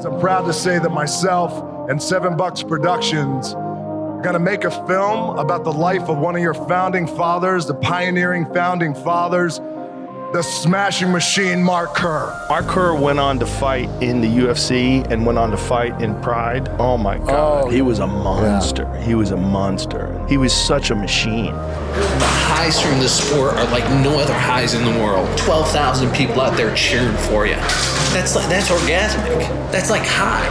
I'm proud to say that myself and 7 Bucks Productions are gonna make a film about the life of one of your founding fathers, the pioneering founding fathers, the smashing machine, Mark Kerr. Mark Kerr went on to fight in the UFC and went on to fight in Pride. Oh my God, he was a monster. Yeah. He was a monster. He was such a machine. The highs from the sport are like no other highs in the world. 12,000 people out there cheering for you. That's orgasmic. That's like high.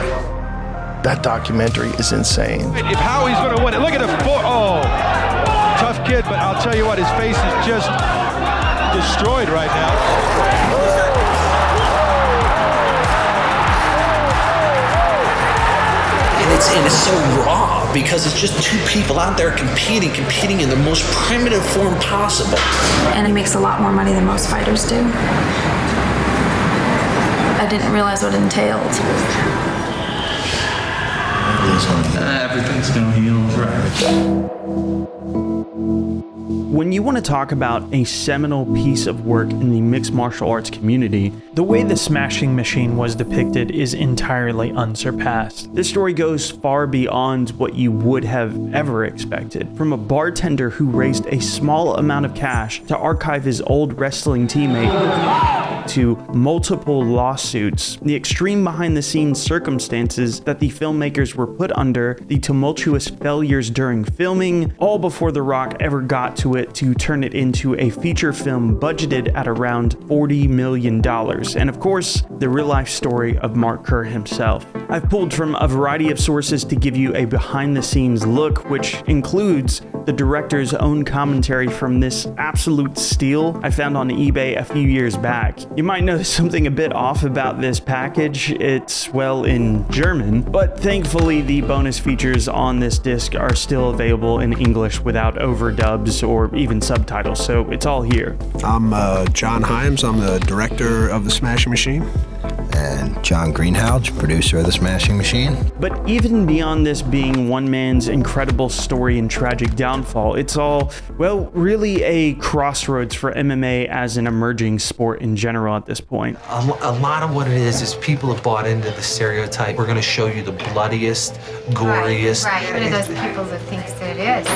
That documentary is insane. If Howie's gonna win it, look at the tough kid, but I'll tell you what, his face is just destroyed right now. And it's so raw because it's just 2 people out there competing in the most primitive form possible. And he makes a lot more money than most fighters do. I didn't realize what it entailed. Everything's gonna heal, right? When you want to talk about a seminal piece of work in the mixed martial arts community, the way the smashing machine was depicted is entirely unsurpassed. This story goes far beyond what you would have ever expected. From a bartender who raised a small amount of cash to archive his old wrestling teammate, to multiple lawsuits, the extreme behind-the-scenes circumstances that the filmmakers were put under, the tumultuous failures during filming, all before The Rock ever got to it to turn it into a feature film budgeted at around $40 million. And of course, the real-life story of Mark Kerr himself. I've pulled from a variety of sources to give you a behind-the-scenes look, which includes the director's own commentary from this absolute steal I found on eBay a few years back. You might notice something a bit off about this package. It's, well, in German, but thankfully the bonus features on this disc are still available in English without overdubs or even subtitles, so it's all here. I'm John Himes. I'm the director of The Smashing Machine. And John Greenhalgh, producer of The Smashing Machine. But even beyond this being one man's incredible story and tragic downfall, it's all, well, really a crossroads for MMA as an emerging sport in general at this point. A lot of what it is people have bought into the stereotype. We're going to show you the bloodiest, goriest. Right. One of those people that thinks that it is.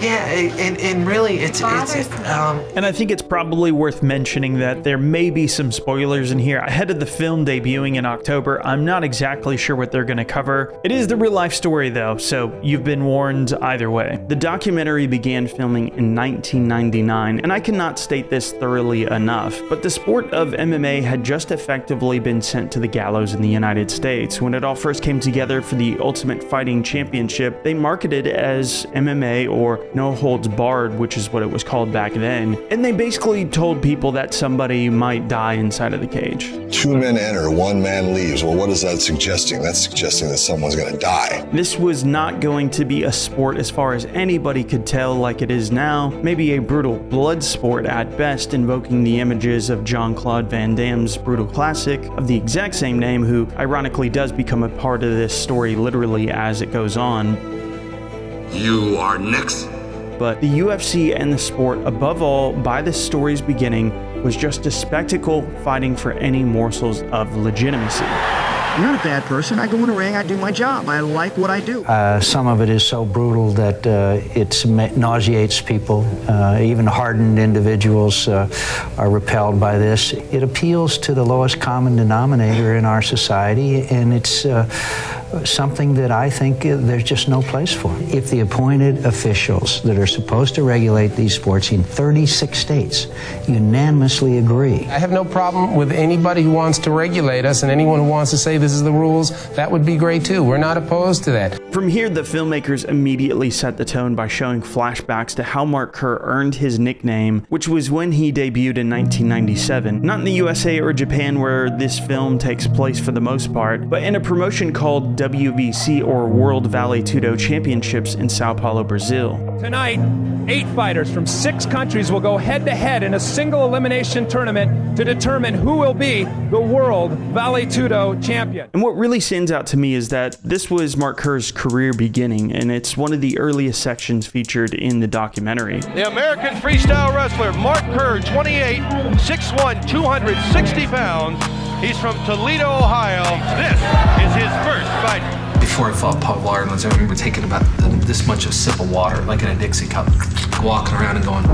Yeah, and really, it's and I think it's probably worth mentioning that there may be some spoilers in here. Ahead of the film debuting in October, I'm not exactly sure what they're going to cover. It is the real life story though, so you've been warned either way. The documentary began filming in 1999, and I cannot state this thoroughly enough, but the sport of MMA had just effectively been sent to the gallows in the United States. When it all first came together for the Ultimate Fighting Championship, they marketed it as MMA or No Holds Barred, which is what it was called back then, and they basically told people that somebody might die inside of the cage. 2 men enter, 1 man leaves. Well, what is that suggesting? That's suggesting that someone's going to die. This was not going to be a sport as far as anybody could tell like it is now, maybe a brutal blood sport at best, invoking the images of Jean-Claude Van Damme's brutal classic of the exact same name, who ironically does become a part of this story literally as it goes on. You are next. But the UFC and the sport, above all, by the story's beginning, was just a spectacle fighting for any morsels of legitimacy. I'm not a bad person. I go in a ring, I do my job. I like what I do. Some of it is so brutal that it nauseates people. Even hardened individuals are repelled by this. It appeals to the lowest common denominator in our society, and it's something that I think there's just no place for. If the appointed officials that are supposed to regulate these sports in 36 states unanimously agree. I have no problem with anybody who wants to regulate us, and anyone who wants to say this is the rules, that would be great too. We're not opposed to that. From here, the filmmakers immediately set the tone by showing flashbacks to how Mark Kerr earned his nickname, which was when he debuted in 1997. Not in the USA or Japan where this film takes place for the most part, but in a promotion called WVC, or World Vale Tudo Championships, in Sao Paulo, Brazil. Tonight, 8 fighters from 6 countries will go head-to-head in a single elimination tournament to determine who will be the World Vale Tudo Champion. And what really stands out to me is that this was Mark Kerr's career beginning, and it's one of the earliest sections featured in the documentary. The American freestyle wrestler Mark Kerr, 28, 6'1", 260 pounds, He's from Toledo, Ohio. This is his first fight. Before I fought Paul Varlins, I remember taking about this much a sip of water, like in a Dixie cup, walking around and going,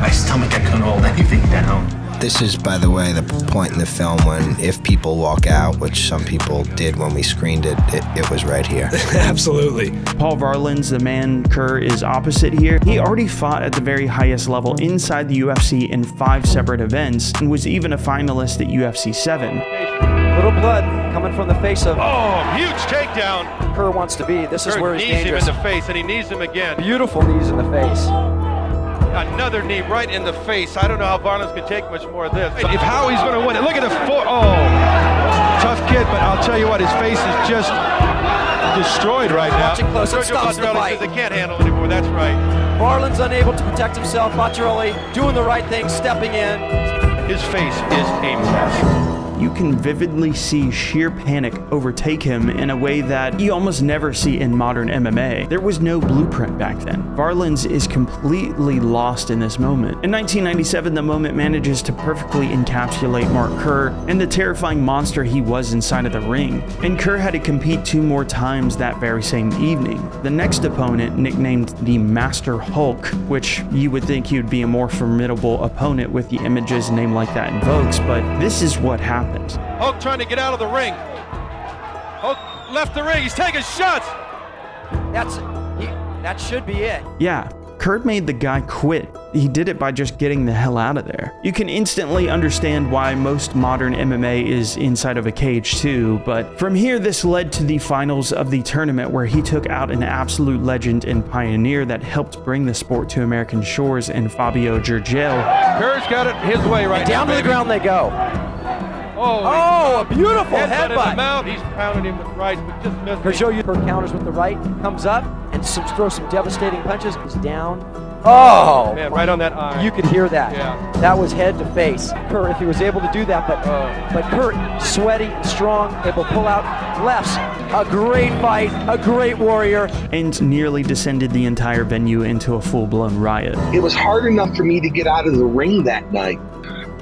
my stomach, I couldn't hold anything down. This is, by the way, the point in the film when if people walk out, which some people did when we screened it, it was right here. Absolutely. Paul Varlins, the man Kerr is opposite here, he already fought at the very highest level inside the UFC in 5 separate events and was even a finalist at UFC 7. Little blood coming from the face of... Oh, huge takedown. Kerr wants to be. This is Kerr where he's knees dangerous. him in the face, and he knees him again. Beautiful knees in the face. Another knee right in the face. I don't know how Varlins can take much more of this. If Howie's going to win it, look at the tough kid, but I'll tell you what, his face is just destroyed right now. Watch it close, it stops the fight. Says they can't handle it anymore, that's right. Varlins unable to protect himself. Bocciarelli doing the right thing, stepping in. His face is a mess. You can vividly see sheer panic overtake him in a way that you almost never see in modern MMA. There was no blueprint back then. Varlins is completely lost in this moment. In 1997, the moment manages to perfectly encapsulate Mark Kerr and the terrifying monster he was inside of the ring. And Kerr had to compete 2 more times that very same evening. The next opponent, nicknamed the Master Hulk, which you would think he would be a more formidable opponent with the images a name like that invokes, but this is what happened. Hulk trying to get out of the ring. Hulk left the ring. He's taking shots. That should be it. Yeah, Kerr made the guy quit. He did it by just getting the hell out of there. You can instantly understand why most modern MMA is inside of a cage too, but from here this led to the finals of the tournament where he took out an absolute legend and pioneer that helped bring the sport to American shores in Fabio Gurgel. Kerr's got it his way right now. Down to the ground they go. Oh, a beautiful headbutt in the headbutt. mouth. He's pounding him with rights, but just missed. Kerr counters with the right, comes up and throws some devastating punches. He's down. Oh! Man, right on that eye. You could hear that. Yeah. That was head to face. Kerr, if he was able to do that, but Kerr, sweaty and strong, able to pull out lefts. A great fight, a great warrior. And nearly descended the entire venue into a full-blown riot. It was hard enough for me to get out of the ring that night.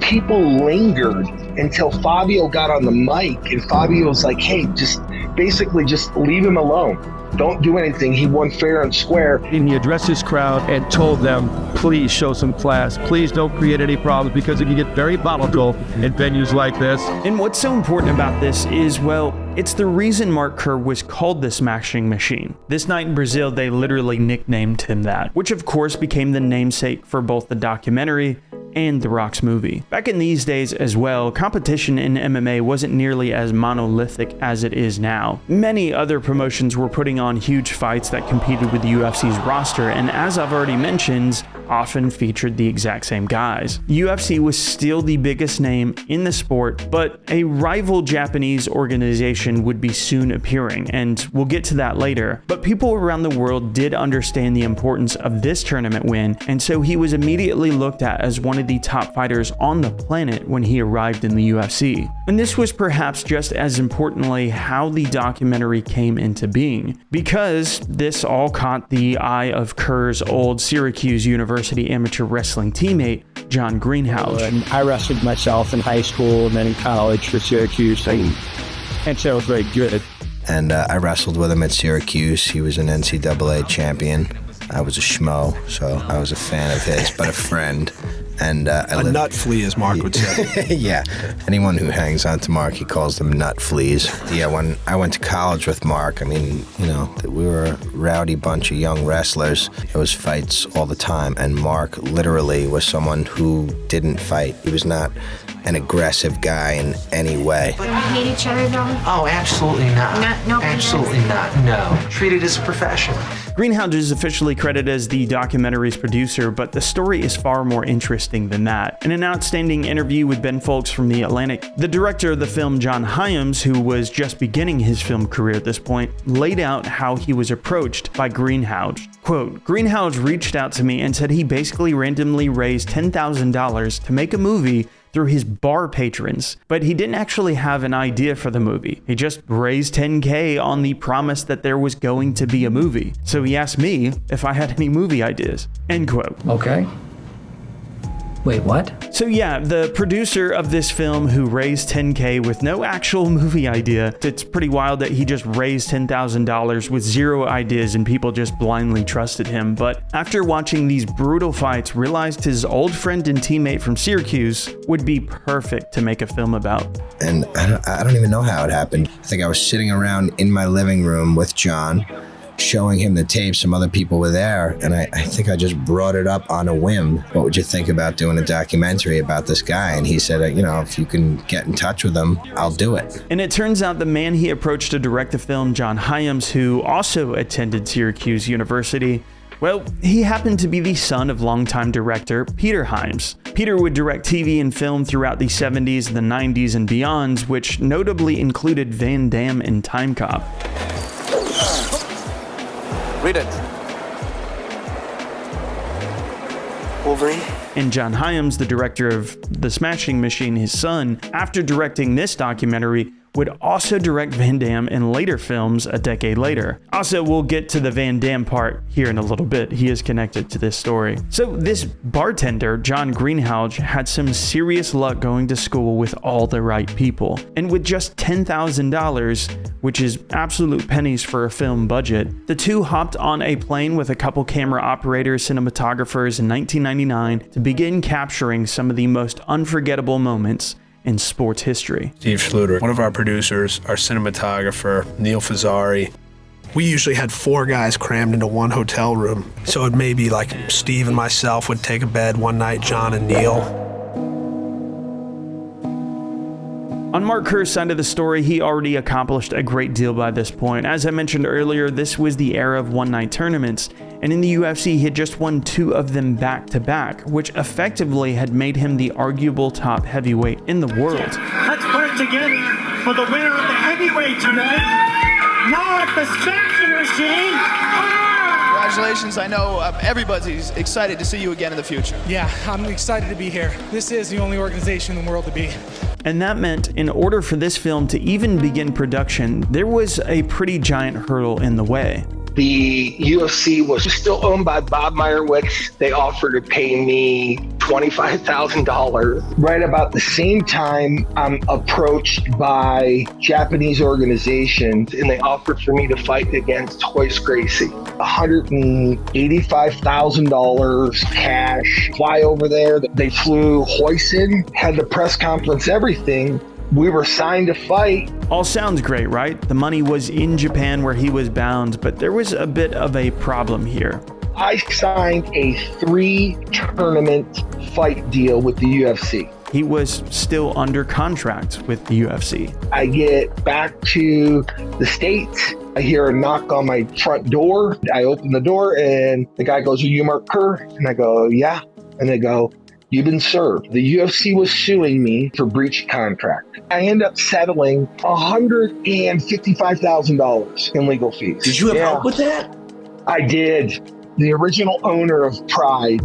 People lingered until Fabio got on the mic, and Fabio was like, hey, just leave him alone. Don't do anything. He won fair and square. And he addressed his crowd and told them, please show some class. Please don't create any problems because it can get very volatile in venues like this. And what's so important about this is, well, it's the reason Mark Kerr was called the Smashing Machine. This night in Brazil, they literally nicknamed him that, which of course became the namesake for both the documentary and The Rock's movie. Back in these days as well, competition in MMA wasn't nearly as monolithic as it is now. Many other promotions were putting on huge fights that competed with the UFC's roster, and as I've already mentioned, often featured the exact same guys. UFC was still the biggest name in the sport, but a rival Japanese organization would be soon appearing, and we'll get to that later. But people around the world did understand the importance of this tournament win, and so he was immediately looked at as one of the top fighters on the planet when he arrived in the UFC. And this was perhaps just as importantly how the documentary came into being, because this all caught the eye of Kerr's old Syracuse University amateur wrestling teammate, John Greenhouse. I wrestled myself in high school and then in college for Syracuse, and so it was very good. And I wrestled with him at Syracuse. He was an NCAA champion. I was a schmo, so I was a fan of his, but a friend. And a nut flea, as Mark would say. Yeah, anyone who hangs on to Mark, he calls them nut fleas. Yeah, when I went to college with Mark, I mean, you know, we were a rowdy bunch of young wrestlers. There was fights all the time, and Mark literally was someone who didn't fight. He was not an aggressive guy in any way. Do you hate each other though? Oh, absolutely not. No, absolutely not. No. Treat it as a profession. Greenhouse is officially credited as the documentary's producer, but the story is far more interesting than that. In an outstanding interview with Ben Folks from The Atlantic, the director of the film, John Hyams, who was just beginning his film career at this point, laid out how he was approached by Greenhouse. Quote, Greenhouse reached out to me and said he basically randomly raised $10,000 to make a movie through his bar patrons, but he didn't actually have an idea for the movie. He just raised $10K on the promise that there was going to be a movie. So he asked me if I had any movie ideas. End quote. Okay. Wait, what? So yeah, the producer of this film who raised $10K with no actual movie idea, it's pretty wild that he just raised $10,000 with zero ideas and people just blindly trusted him. But after watching these brutal fights, realized his old friend and teammate from Syracuse would be perfect to make a film about. And I don't even know how it happened. I think I was sitting around in my living room with John, showing him the tape. Some other people were there, and I think I just brought it up on a whim. What would you think about doing a documentary about this guy? And he said, if you can get in touch with him, I'll do it. And it turns out the man he approached to direct the film, John Hyams, who also attended Syracuse University, well, he happened to be the son of longtime director Peter Hyams. Peter would direct TV and film throughout the 70s, the 90s, and beyond, which notably included Van Damme and Time Cop. Read it. Wolverine. And John Hyams, the director of The Smashing Machine, his son, after directing this documentary, would also direct Van Damme in later films a decade later. Also, we'll get to the Van Damme part here in a little bit. He is connected to this story. So this bartender, John Greenhalgh, had some serious luck going to school with all the right people. And with just $10,000, which is absolute pennies for a film budget, the two hopped on a plane with a couple camera operators, cinematographers in 1999 to begin capturing some of the most unforgettable moments in sports history. Steve Schluter, one of our producers, our cinematographer, Neil Fazzari. We usually had 4 guys crammed into one hotel room. So it may be like Steve and myself would take a bed one night, John and Neil. On Mark Kerr's side of the story, he already accomplished a great deal by this point. As I mentioned earlier, this was the era of one-night tournaments, and in the UFC, he had just won 2 of them back-to-back, which effectively had made him the arguable top heavyweight in the world. Let's put it together for the winner of the heavyweight tonight, Mark the Smashing Machine. Congratulations. I know everybody's excited to see you again in the future. Yeah, I'm excited to be here. This is the only organization in the world to be. And that meant in order for this film to even begin production, there was a pretty giant hurdle in the way. The UFC was still owned by Bob Meyerowitz. They offered to pay me $25,000. Right about the same time, I'm approached by Japanese organizations, and they offered for me to fight against Royce Gracie. $185,000 cash. Fly over there. They flew Royce in, had the press conference, everything. We were signed to fight. All sounds great, right? The money was in Japan where he was bound, but there was a bit of a problem here. I signed a 3-tournament fight deal with the UFC. He was still under contract with the UFC. I get back to the States. I hear a knock on my front door. I open the door and the guy goes, "Are you Mark Kerr?" And I go, "Yeah." And they go, "You've been served." The UFC was suing me for breach of contract. I end up settling $155,000 in legal fees. Did you have help with that? I did. The original owner of Pride,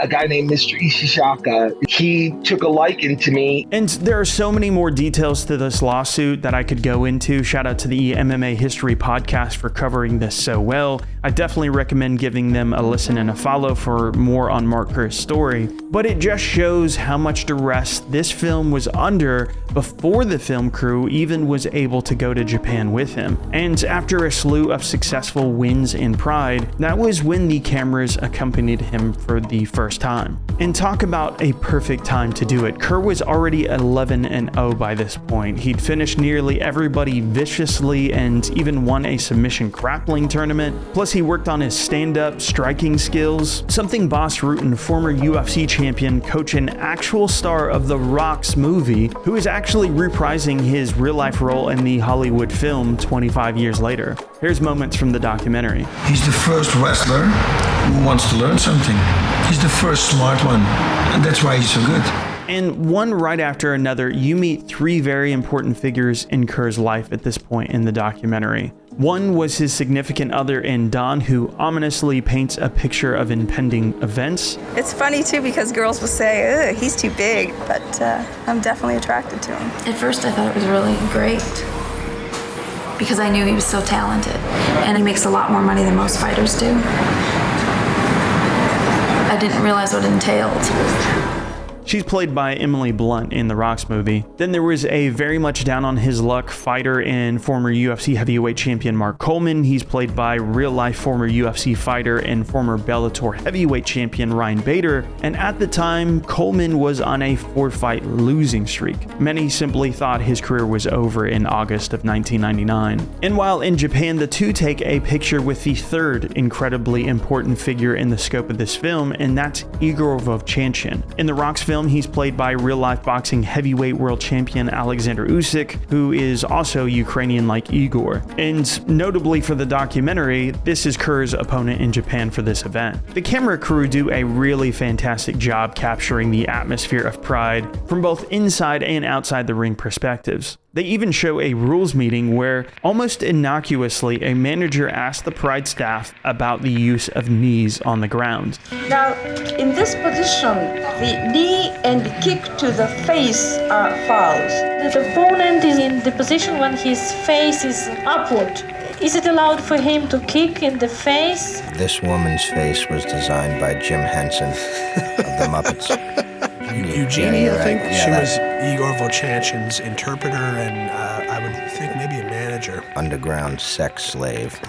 a guy named Mr. Ishishaka, he took a liking to me. And there are so many more details to this lawsuit that I could go into. Shout out to the MMA History podcast for covering this so well. I definitely recommend giving them a listen and a follow for more on Mark Kerr's story. But it just shows how much duress this film was under before the film crew even was able to go to Japan with him. And after a slew of successful wins in Pride, that was when the cameras accompanied him for the first time. And talk about a perfect time to do it. Kerr was already 11-0 by this point. He'd finished nearly everybody viciously and even won a submission grappling tournament. Plus he worked on his stand-up striking skills, something Bas Rutten, former UFC champion, coach and actual star of The Rock's movie, who is actually reprising his real-life role in the Hollywood film 25 years later. Here's moments from the documentary. He's the first wrestler who wants to learn something. He's the first smart one, and that's why he's so good. And one right after another, you meet 3 very important figures in Kerr's life at this point in the documentary. One was his significant other in Dawn, who ominously paints a picture of impending events. It's funny too because girls will say, "Ugh, he's too big," but I'm definitely attracted to him. At first I thought it was really great because I knew he was so talented and he makes a lot more money than most fighters do. I didn't realize what it entailed. She's played by Emily Blunt in the Rock's movie. Then there was a very much down on his luck fighter and former UFC heavyweight champion Mark Coleman. He's played by real-life former UFC fighter and former Bellator heavyweight champion Ryan Bader. And at the time, Coleman was on a 4-fight losing streak. Many simply thought his career was over in August of 1999. And while in Japan, the two take a picture with the third incredibly important figure in the scope of this film, and that's Igor Vovchanchin. In The Rock's film, he's played by real-life boxing heavyweight world champion Alexander Usyk, who is also Ukrainian like Igor. And notably for the documentary, this is Kerr's opponent in Japan for this event. The camera crew do a really fantastic job capturing the atmosphere of pride from both inside and outside the ring perspectives. They even show a rules meeting where, almost innocuously, a manager asked the Pride staff about the use of knees on the ground. Now, in this position, the knee and the kick to the face are fouls. The opponent is in the position when his face is upward. Is it allowed for him to kick in the face? This woman's face was designed by Jim Henson of the Muppets. Eugenie, Yeah, I think. right. Yeah, she that- was Igor Vovchanchin's interpreter and I would think maybe a manager. Underground sex slave.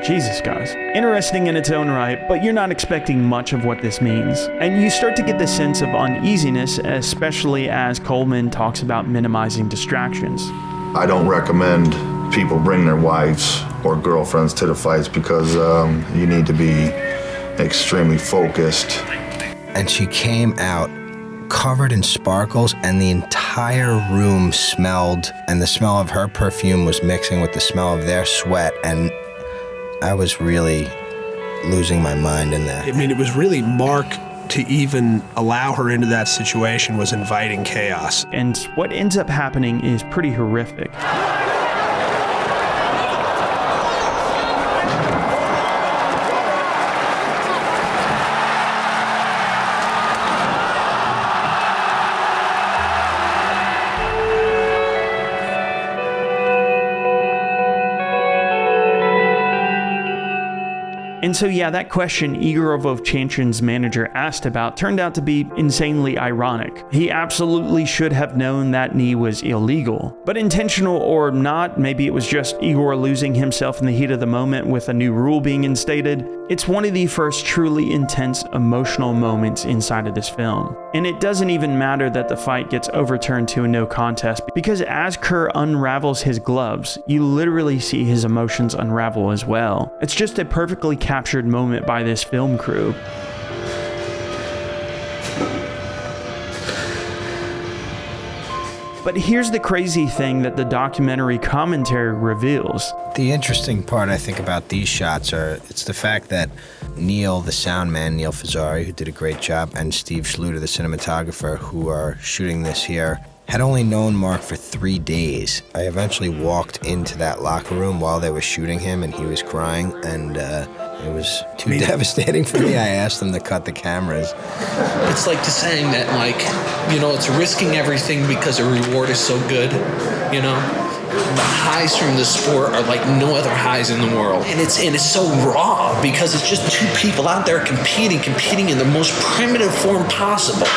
Jesus, guys. Interesting in its own right, but you're not expecting much of what this means. And you start to get the sense of uneasiness, especially as Coleman talks about minimizing distractions. I don't recommend people bring their wives or girlfriends to the fights because you need to be extremely focused. And she came out covered in sparkles, and the entire room smelled, and the smell of her perfume was mixing with the smell of their sweat, and I was really losing my mind in that. I mean, it was really Mark to even allow her into that situation was inviting chaos. And what ends up happening is pretty horrific. And so yeah, that question Igor Vovchanchin's manager asked about turned out to be insanely ironic. He absolutely should have known that knee was illegal. But intentional or not, maybe it was just Igor losing himself in the heat of the moment with a new rule being instated. It's one of the first truly intense emotional moments inside of this film. And it doesn't even matter that the fight gets overturned to a no contest, because as Kerr unravels his gloves, you literally see his emotions unravel as well. It's just a perfectly captured moment by this film crew. But here's the crazy thing that the documentary commentary reveals. The interesting part, I think, about these shots it's the fact that Neil, the sound man, Neil Fazzari, who did a great job, and Steve Schluter, the cinematographer, who are shooting this here, had only known Mark for 3 days. I eventually walked into that locker room while they were shooting him, and he was crying, and it was too devastating for me. I asked them to cut the cameras. It's like the saying that, like, you know, it's risking everything because the reward is so good, you know? The highs from the sport are like no other highs in the world. And it's so raw because it's just two people out there competing in the most primitive form possible.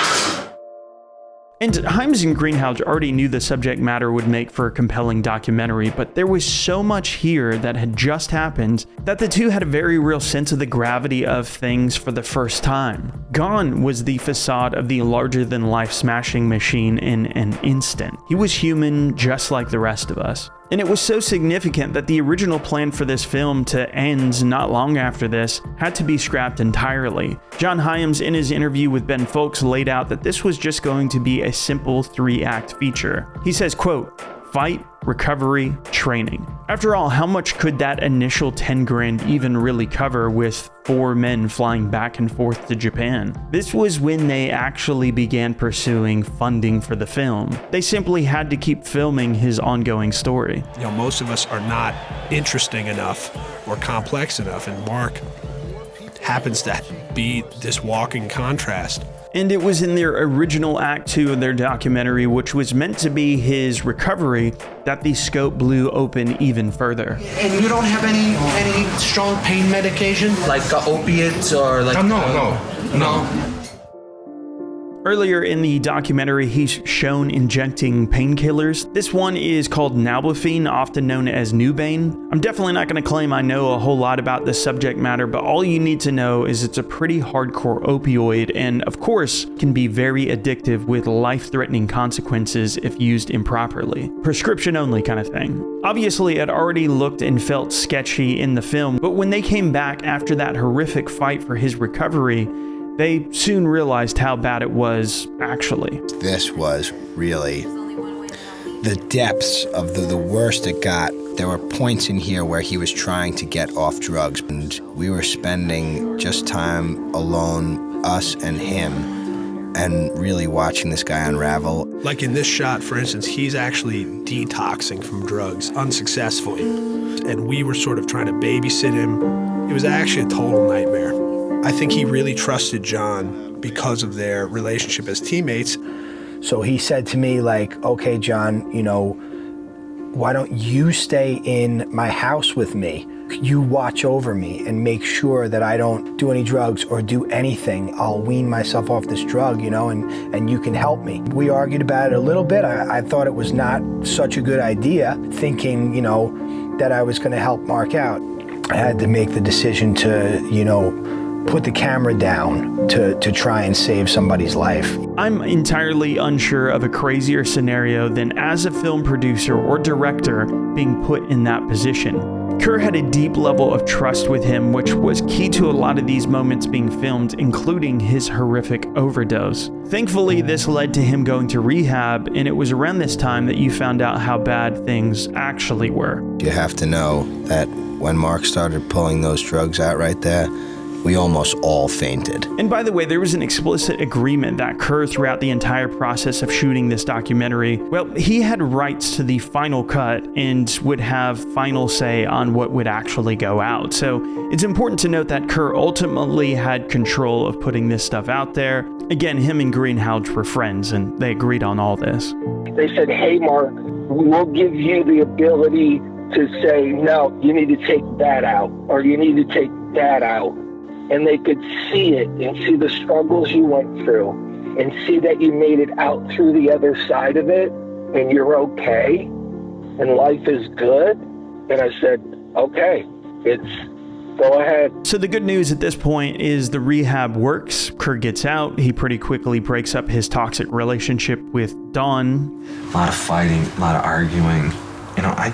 And Hyams and Greenhalgh already knew the subject matter would make for a compelling documentary, but there was so much here that had just happened that the two had a very real sense of the gravity of things for the first time. Gone was the facade of the larger-than-life smashing machine in an instant. He was human just like the rest of us. And it was so significant that the original plan for this film to end not long after this had to be scrapped entirely. John Hyams, in his interview with Ben Folks, laid out that this was just going to be a simple 3-act feature. He says, quote, "Fight, recovery, training." After all, how much could that initial 10 grand even really cover with 4 men flying back and forth to Japan? This was when they actually began pursuing funding for the film. They simply had to keep filming his ongoing story. You know, most of us are not interesting enough or complex enough, and Mark happens to be this walking contrast. And it was in their original Act 2 of their documentary, which was meant to be his recovery, that the scope blew open even further. And you don't have any strong pain medication, like opiates or like... No. Earlier in the documentary, he's shown injecting painkillers. This one is called nalbuphine, often known as Nubane. I'm definitely not going to claim I know a whole lot about this subject matter, but all you need to know is it's a pretty hardcore opioid and, of course, can be very addictive with life-threatening consequences if used improperly. Prescription only kind of thing. Obviously, it already looked and felt sketchy in the film, but when they came back after that horrific fight for his recovery, they soon realized how bad it was, actually. This was really the depths of the worst it got. There were points in here where he was trying to get off drugs, and we were spending just time alone, us and him, and really watching this guy unravel. Like in this shot, for instance, he's actually detoxing from drugs unsuccessfully, and we were sort of trying to babysit him. It was actually a total nightmare. I think he really trusted John because of their relationship as teammates. So he said to me, like, okay, John, you know, why don't you stay in my house with me? You watch over me and make sure that I don't do any drugs or do anything. I'll wean myself off this drug, you know, and you can help me. We argued about it a little bit. I thought it was not such a good idea, thinking, you know, that I was going to help Mark out. I had to make the decision to, you know, put the camera down to try and save somebody's life. I'm entirely unsure of a crazier scenario than as a film producer or director being put in that position. Kerr had a deep level of trust with him, which was key to a lot of these moments being filmed, including his horrific overdose. Thankfully, this led to him going to rehab, and it was around this time that you found out how bad things actually were. You have to know that when Mark started pulling those drugs out right there, we almost all fainted. And by the way, there was an explicit agreement that Kerr, throughout the entire process of shooting this documentary, well, he had rights to the final cut and would have final say on what would actually go out. So it's important to note that Kerr ultimately had control of putting this stuff out there. Again, him and Greenhalgh were friends, and they agreed on all this. They said, hey, Mark, we'll give you the ability to say, no, you need to take that out, or you need to take that out. And they could see it and see the struggles you went through and see that you made it out through the other side of it and you're okay and life is good. And I said, okay, go ahead. So the good news at this point is the rehab works. Kerr gets out. He pretty quickly breaks up his toxic relationship with Dawn. A lot of fighting, a lot of arguing. You know, I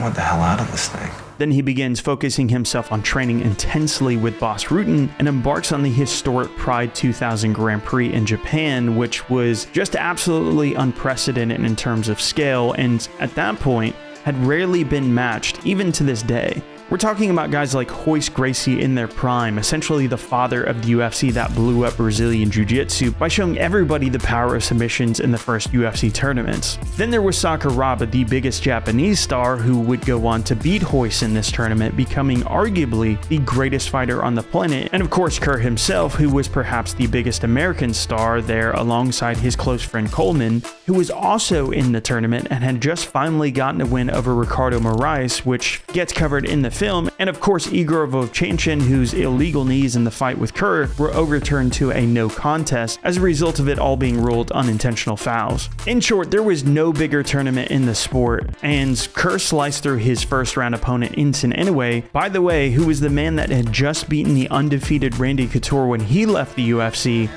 want the hell out of this thing. Then he begins focusing himself on training intensely with Boss Rutten and embarks on the historic Pride 2000 Grand Prix in Japan, which was just absolutely unprecedented in terms of scale, and at that point had rarely been matched, even to this day. We're talking about guys like Royce Gracie in their prime, essentially the father of the UFC that blew up Brazilian Jiu-Jitsu by showing everybody the power of submissions in the first UFC tournaments. Then there was Sakuraba, the biggest Japanese star, who would go on to beat Royce in this tournament, becoming arguably the greatest fighter on the planet. And of course, Kerr himself, who was perhaps the biggest American star there alongside his close friend Coleman, who was also in the tournament and had just finally gotten a win over Ricardo Moraes, which gets covered in the film, and of course Igor Vovchanchin, whose illegal knees in the fight with Kerr were overturned to a no contest as a result of it all being ruled unintentional fouls. In short, there was no bigger tournament in the sport, and Kerr sliced through his first round opponent Inson Inoue, by the way, who was the man that had just beaten the undefeated Randy Couture when he left the UFC.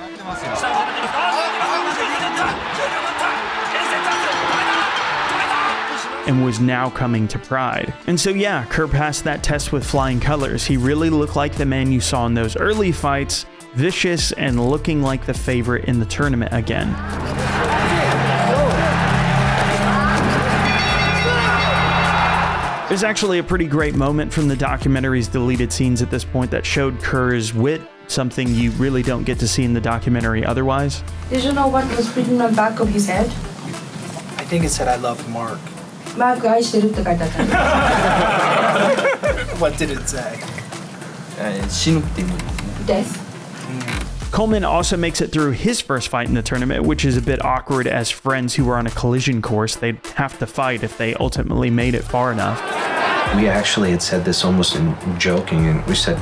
And was now coming to Pride. And so yeah, Kerr passed that test with flying colors. He really looked like the man you saw in those early fights, vicious and looking like the favorite in the tournament again. There's actually a pretty great moment from the documentary's deleted scenes at this point that showed Kerr's wit, something you really don't get to see in the documentary otherwise. Did you know what was written on the back of his head? I think it said, I love Mark. What did it say? Death. Coleman also makes it through his first fight in the tournament, which is a bit awkward as friends who were on a collision course. They'd have to fight if they ultimately made it far enough. We actually had said this almost in joking, and we said,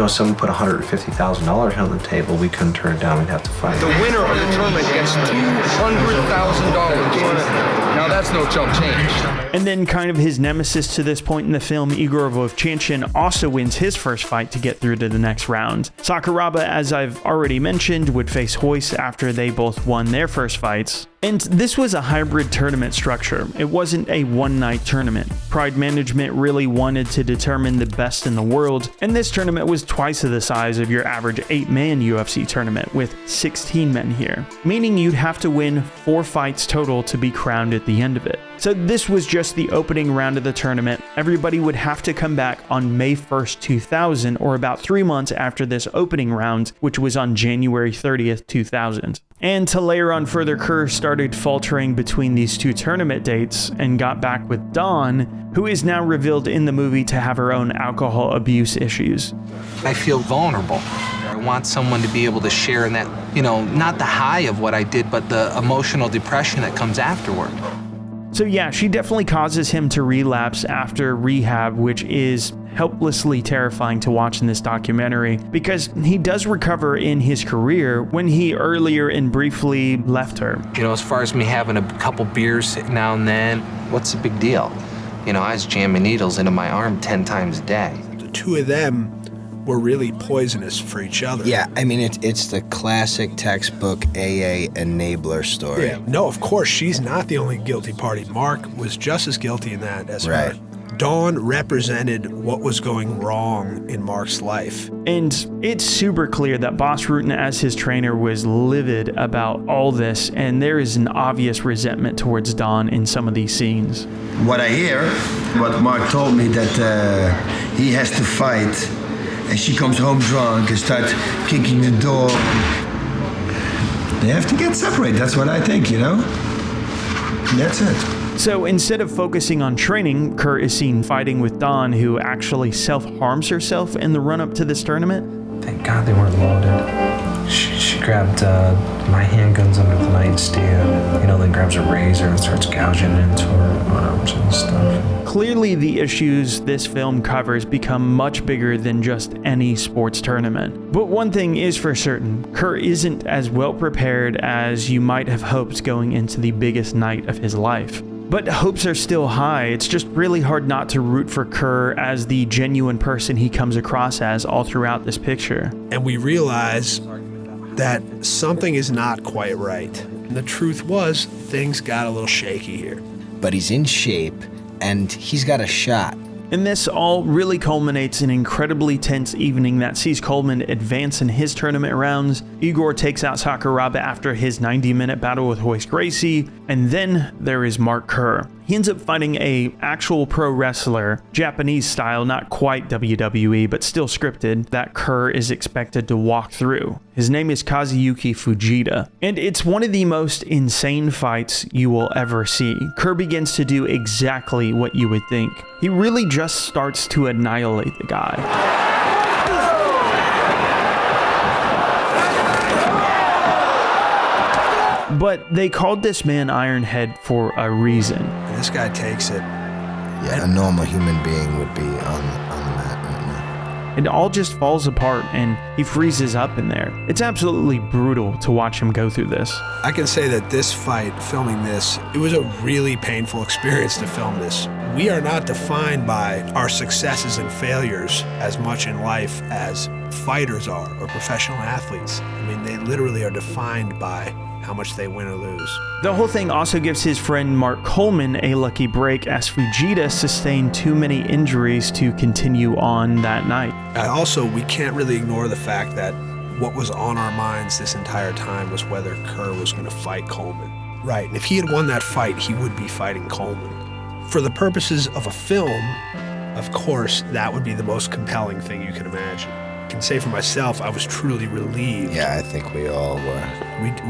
someone put $150,000 on the table, we couldn't turn it down, we'd have to fight. The winner of the tournament gets $200,000. Now that's no chump change. And then kind of his nemesis to this point in the film, Igor Vovchanchin, also wins his first fight to get through to the next round. Sakuraba, as I've already mentioned, would face Royce after they both won their first fights. And this was a hybrid tournament structure. It wasn't a one-night tournament. Pride Management really wanted to determine the best in the world, and this tournament was twice of the size of your average 8-man UFC tournament, with 16 men here, meaning you'd have to win 4 fights total to be crowned at the end of it. So this was just the opening round of the tournament. Everybody would have to come back on May 1st, 2000, or about 3 months after this opening round, which was on January 30th, 2000. And to layer on further, Kerr started faltering between these two tournament dates and got back with Dawn, who is now revealed in the movie to have her own alcohol abuse issues. I feel vulnerable. I want someone to be able to share in that, not the high of what I did, but the emotional depression that comes afterward. So yeah, she definitely causes him to relapse after rehab, which is helplessly terrifying to watch in this documentary, because he does recover in his career when he earlier and briefly left her. As far as me having a couple beers now and then, what's the big deal? I was jamming needles into my arm 10 times a day. The two of them were really poisonous for each other. Yeah, I mean, it's the classic textbook AA enabler story. Yeah. No, of course, she's not the only guilty party. Mark was just as guilty in that as her. Dawn represented what was going wrong in Mark's life. And it's super clear that Bas Rutten as his trainer was livid about all this, and there is an obvious resentment towards Dawn in some of these scenes. What I hear, what Mark told me, that he has to fight, and she comes home drunk and starts kicking the door. They have to get separated, that's what I think, That's it. So instead of focusing on training, Kerr is seen fighting with Dawn, who actually self-harms herself in the run-up to this tournament. Thank God they weren't loaded. She grabbed my handguns under the nightstand, then grabs a razor and starts gouging into her arms and stuff. Clearly, the issues this film covers become much bigger than just any sports tournament. But one thing is for certain, Kerr isn't as well prepared as you might have hoped going into the biggest night of his life. But hopes are still high. It's just really hard not to root for Kerr as the genuine person he comes across as all throughout this picture. And we realize that something is not quite right. And the truth was, things got a little shaky here. But he's in shape, and he's got a shot. And this all really culminates in an incredibly tense evening that sees Coleman advance in his tournament rounds. Igor takes out Sakuraba after his 90-minute battle with Royce Gracie, and then there is Mark Kerr. He ends up fighting a actual pro wrestler, Japanese style, not quite WWE, but still scripted, that Kerr is expected to walk through. His name is Kazuyuki Fujita, and it's one of the most insane fights you will ever see. Kerr begins to do exactly what you would think. He really just starts to annihilate the guy. But they called this man Ironhead for a reason. This guy takes it. Yeah, a normal human being would be on the mat right now. It all just falls apart and he freezes up in there. It's absolutely brutal to watch him go through this. I can say that this fight, filming this, it was a really painful experience to film this. We are not defined by our successes and failures as much in life as fighters are or professional athletes. I mean, they literally are defined by how much they win or lose. The whole thing also gives his friend Mark Coleman a lucky break, as Fujita sustained too many injuries to continue on that night. Also, we can't really ignore the fact that what was on our minds this entire time was whether Kerr was going to fight Coleman. Right, and if he had won that fight, he would be fighting Coleman. For the purposes of a film, of course, that would be the most compelling thing you can imagine. I can say for myself, I was truly relieved. Yeah, I think we all were.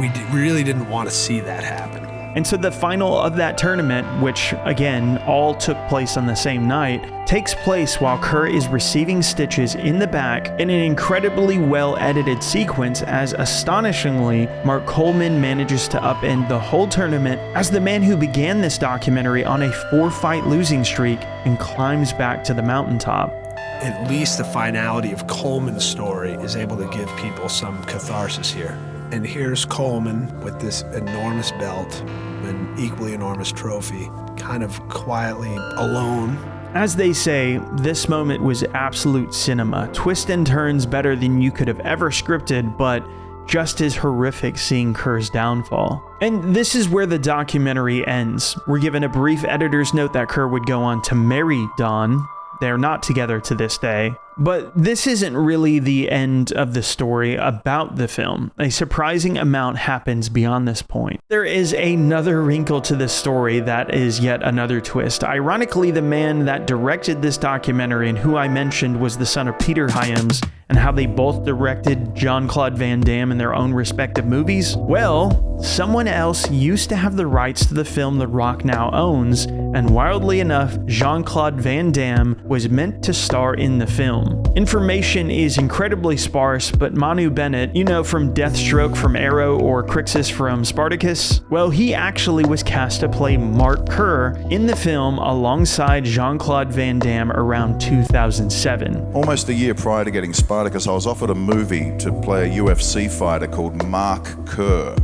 We really didn't want to see that happen. And so the final of that tournament, which again all took place on the same night, takes place while Kerr is receiving stitches in the back in an incredibly well edited sequence, as astonishingly Mark Coleman manages to upend the whole tournament as the man who began this documentary on a 4-fight losing streak and climbs back to the mountaintop. At least the finality of Coleman's story is able to give people some catharsis here. And here's Coleman with this enormous belt, an equally enormous trophy, kind of quietly alone. As they say, this moment was absolute cinema. Twists and turns better than you could have ever scripted, but just as horrific seeing Kerr's downfall. And this is where the documentary ends. We're given a brief editor's note that Kerr would go on to marry Dawn. They're not together to this day. But this isn't really the end of the story about the film. A surprising amount happens beyond this point. There is another wrinkle to this story that is yet another twist. Ironically, the man that directed this documentary and who I mentioned was the son of Peter Hyams, and how they both directed Jean-Claude Van Damme in their own respective movies. Well, someone else used to have the rights to the film The Rock now owns, and wildly enough, Jean-Claude Van Damme was meant to star in the film. Information is incredibly sparse, but Manu Bennett, you know, from Deathstroke from Arrow or Crixus from Spartacus, well, he actually was cast to play Mark Kerr in the film alongside Jean-Claude Van Damme around 2007. Almost a year prior to getting Spartacus, I was offered a movie to play a UFC fighter called Mark Kerr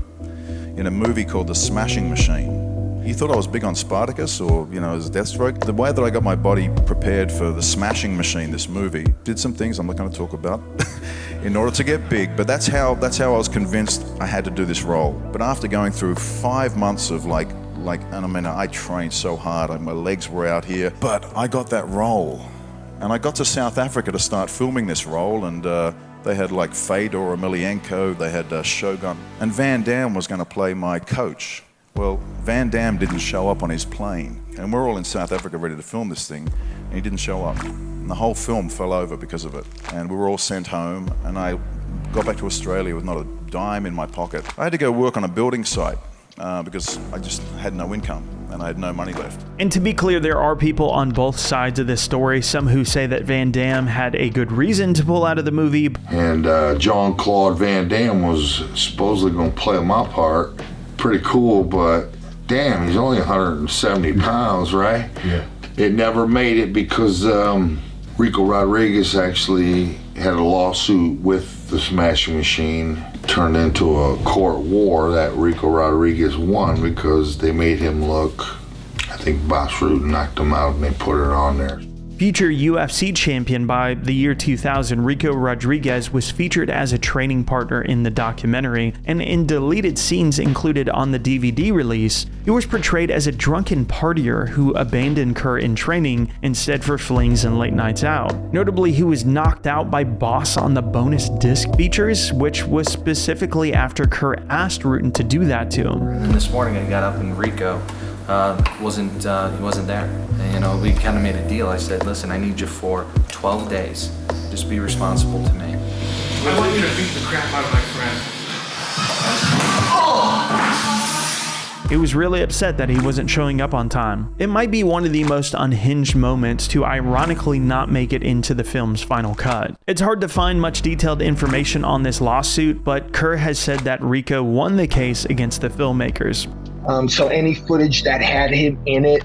in a movie called The Smashing Machine. You thought I was big on Spartacus or, as Deathstroke. The way that I got my body prepared for The Smashing Machine, this movie, did some things I'm not going to talk about in order to get big, but that's how I was convinced I had to do this role. But after going through 5 months of I trained so hard, my legs were out here, but I got that role. And I got to South Africa to start filming this role, and they had Fedor Emelianenko, they had Shogun, and Van Damme was going to play my coach. Well, Van Damme didn't show up on his plane, and we're all in South Africa ready to film this thing, and he didn't show up. And the whole film fell over because of it, and we were all sent home, and I got back to Australia with not a dime in my pocket. I had to go work on a building site because I just had no income, and I had no money left. And to be clear, there are people on both sides of this story, some who say that Van Damme had a good reason to pull out of the movie. And Jean-Claude Van Damme was supposedly going to play my part. Pretty cool, but damn, he's only 170 pounds, right? Yeah. It never made it because Rico Rodriguez actually had a lawsuit with the Smashing Machine, turned into a court war that Rico Rodriguez won because they made him look, I think Boss Rude knocked him out and they put it on there. Future UFC champion by the year 2000, Rico Rodriguez was featured as a training partner in the documentary, and in deleted scenes included on the DVD release, he was portrayed as a drunken partier who abandoned Kerr in training instead for flings and late nights out. Notably, he was knocked out by Boss on the bonus disc features, which was specifically after Kerr asked Rutten to do that to him. And this morning I got up and Rico he wasn't there. And, we kind of made a deal. I said, listen, I need you for 12 days. Just be responsible to me. I want you to beat the crap out of my friend. He was really upset that he wasn't showing up on time. It might be one of the most unhinged moments to ironically not make it into the film's final cut. It's hard to find much detailed information on this lawsuit, but Kerr has said that Rico won the case against the filmmakers. So any footage that had him in it,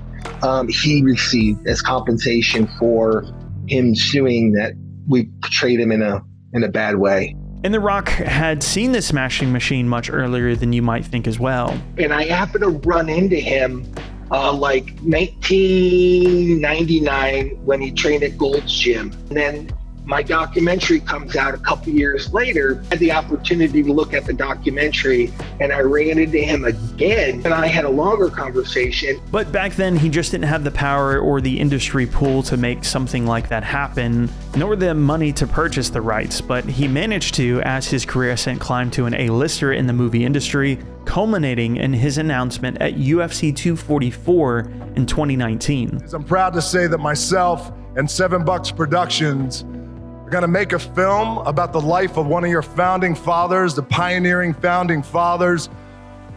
he received as compensation for him suing that we portrayed him in a bad way. And The Rock had seen the Smashing Machine much earlier than you might think as well. And I happened to run into him 1999 when he trained at Gold's Gym. And then my documentary comes out a couple years later. I had the opportunity to look at the documentary, and I ran into him again, and I had a longer conversation. But back then, he just didn't have the power or the industry pool to make something like that happen, nor the money to purchase the rights, but he managed to as his career ascent climbed to an A-lister in the movie industry, culminating in his announcement at UFC 244 in 2019. I'm proud to say that myself and Seven Bucks Productions are going to make a film about the life of one of your founding fathers, the pioneering founding fathers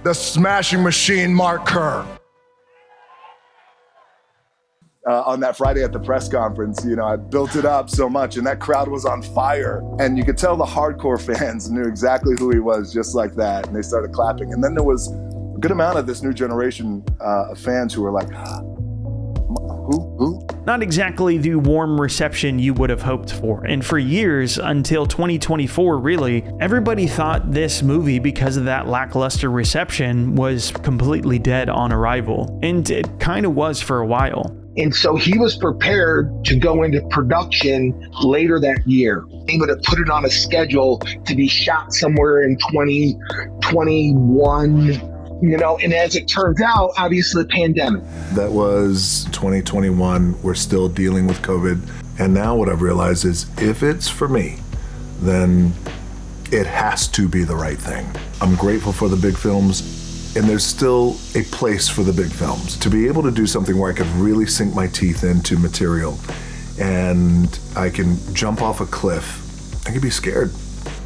the Smashing Machine, Mark Kerr. On that Friday at the press conference, I built it up so much, and that crowd was on fire. And you could tell the hardcore fans knew exactly who he was, just like that. And they started clapping. And then there was a good amount of this new generation of fans who were like, who? Not exactly the warm reception you would have hoped for. And for years, until 2024 really, everybody thought this movie, because of that lackluster reception, was completely dead on arrival. And it kind of was for a while. And so he was prepared to go into production later that year. He would have put it on a schedule to be shot somewhere in 2021, and as it turns out, obviously the pandemic. That was 2021. We're still dealing with COVID. And now what I've realized is if it's for me, then it has to be the right thing. I'm grateful for the big films. And there's still a place for the big films. To be able to do something where I could really sink my teeth into material and I can jump off a cliff, I can be scared.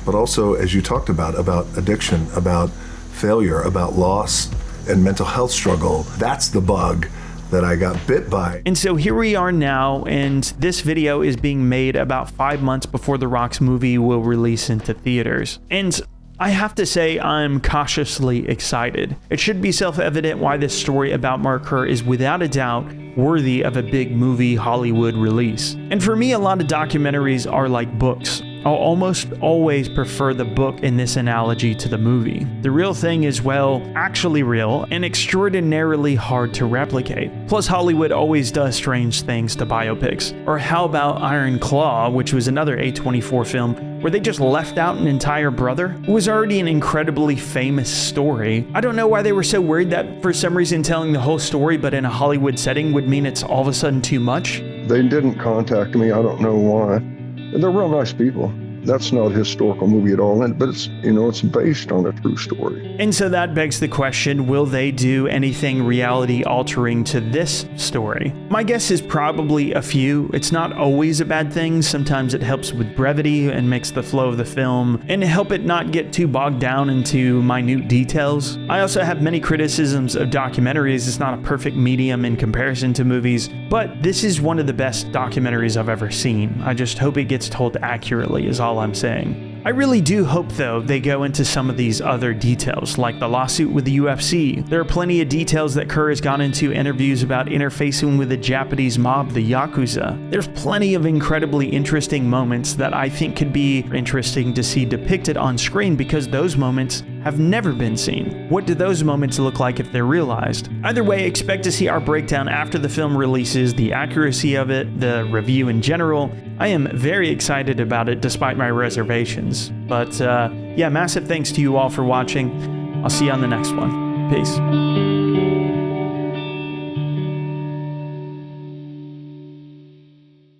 But also, as you talked about addiction, about failure, about loss and mental health struggle, that's the bug that I got bit by. And so here we are now, and this video is being made about 5 months before The Rock's movie will release into theaters. And I have to say I'm cautiously excited. It should be self-evident why this story about Mark Kerr is without a doubt worthy of a big movie Hollywood release. And for me, a lot of documentaries are like books. I'll almost always prefer the book in this analogy to the movie. The real thing is, well, actually real and extraordinarily hard to replicate. Plus, Hollywood always does strange things to biopics. Or how about Iron Claw, which was another A24 film, where they just left out an entire brother? It was already an incredibly famous story. I don't know why they were so worried that for some reason telling the whole story but in a Hollywood setting would mean it's all of a sudden too much. They didn't contact me, I don't know why. And they're real nice people. That's not a historical movie at all, but it's, it's based on a true story. And so that begs the question, will they do anything reality altering to this story? My guess is probably a few. It's not always a bad thing. Sometimes it helps with brevity and makes the flow of the film and help it not get too bogged down into minute details. I also have many criticisms of documentaries. It's not a perfect medium in comparison to movies, but this is one of the best documentaries I've ever seen. I just hope it gets told accurately is all I'm saying. I really do hope, though, they go into some of these other details, like the lawsuit with the UFC. There are plenty of details that Kerr has gone into interviews about interfacing with the Japanese mob, the Yakuza. There's plenty of incredibly interesting moments that I think could be interesting to see depicted on screen because those moments have never been seen. What do those moments look like if they're realized? Either way, expect to see our breakdown after the film releases, the accuracy of it, the review in general. I am very excited about it despite my reservations. But yeah, massive thanks to you all for watching. I'll see you on the next one. Peace.